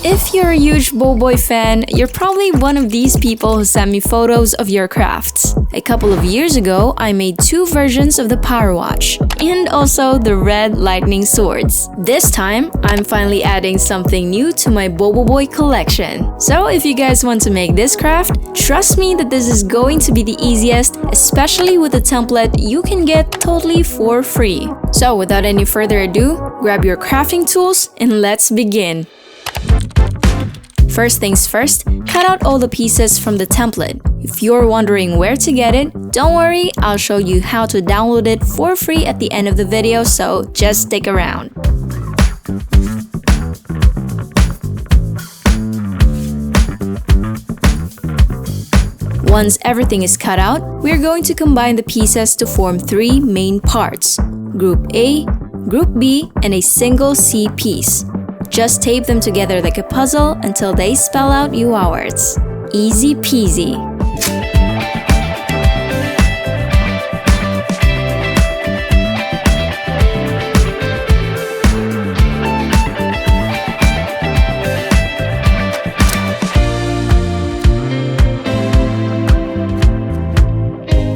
If you're a huge BoBoiBoy fan, you're probably one of these people who sent me photos of your crafts. A couple of years ago, I made 2 versions of the Power Watch and also the red lightning swords. This time, I'm finally adding something new to my BoBoiBoy collection. So if you guys want to make this craft, trust me that this is going to be the easiest, especially with a template you can get totally for free. So without any further ado, grab your crafting tools and let's begin. First things first, cut out all the pieces from the template. If you're wondering where to get it, don't worry, I'll show you how to download it for free at the end of the video, so just stick around. Once everything is cut out, we're going to combine the pieces to form 3 main parts: Group A, Group B, and a single C piece. Just tape them together like a puzzle until they spell out Yowawerts. Easy peasy.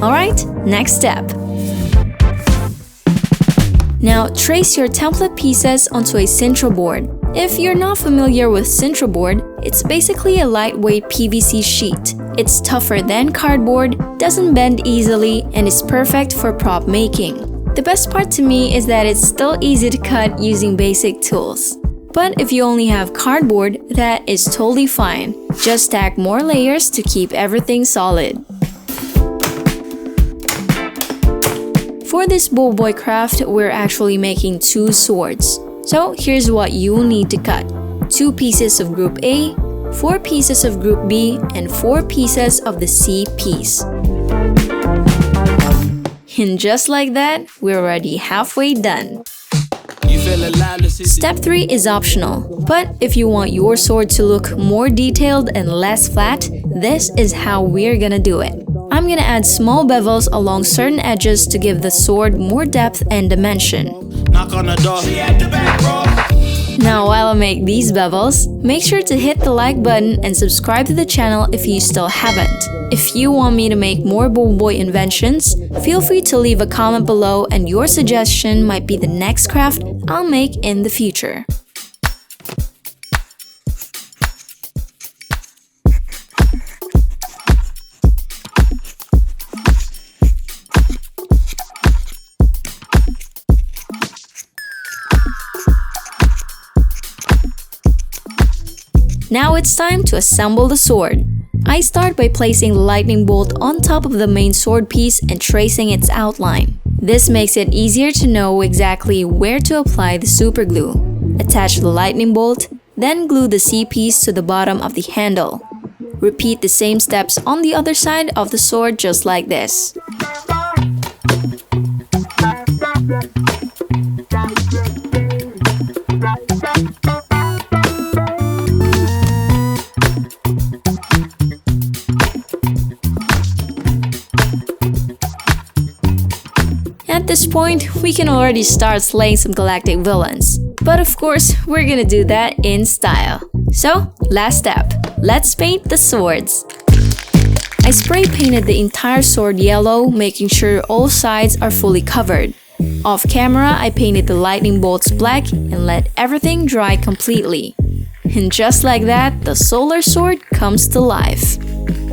Alright, next step. Now trace your template pieces onto a Sintra board. If you're not familiar with Sintra board, it's basically a lightweight PVC sheet. It's tougher than cardboard, doesn't bend easily, and is perfect for prop making. The best part to me is that it's still easy to cut using basic tools. But if you only have cardboard, that is totally fine. Just stack more layers to keep everything solid. For this BoBoiBoy craft, we're actually making 2 swords. So here's what you will need to cut: 2 pieces of Group A, 4 pieces of Group B, and 4 pieces of the C piece. And just like that, we're already halfway done. Step 3 is optional, but if you want your sword to look more detailed and less flat, this is how we're gonna do it. I'm gonna add small bevels along certain edges to give the sword more depth and dimension. Knock on the door. Now while I make these bevels, make sure to hit the like button and subscribe to the channel if you still haven't. If you want me to make more BoBoiBoy inventions, feel free to leave a comment below and your suggestion might be the next craft I'll make in the future. Now it's time to assemble the sword. I start by placing the lightning bolt on top of the main sword piece and tracing its outline. This makes it easier to know exactly where to apply the super glue. Attach the lightning bolt, then glue the C piece to the bottom of the handle. Repeat the same steps on the other side of the sword just like this. At this point, we can already start slaying some galactic villains. But of course, we're gonna do that in style. So, last step. Let's paint the swords. I spray painted the entire sword yellow, making sure all sides are fully covered. Off camera, I painted the lightning bolts black and let everything dry completely. And just like that, the solar sword comes to life.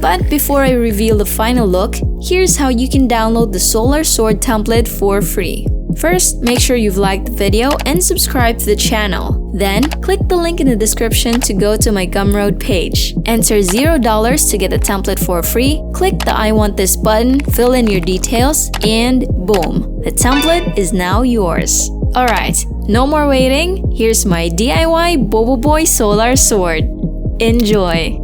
But before I reveal the final look, here's how you can download the Solar Sword template for free. First, make sure you've liked the video and subscribe to the channel. Then, click the link in the description to go to my Gumroad page. Enter $0 to get the template for free, click the I want this button, fill in your details, and boom! The template is now yours. Alright, no more waiting, here's my DIY BoBoiBoy Solar Sword. Enjoy!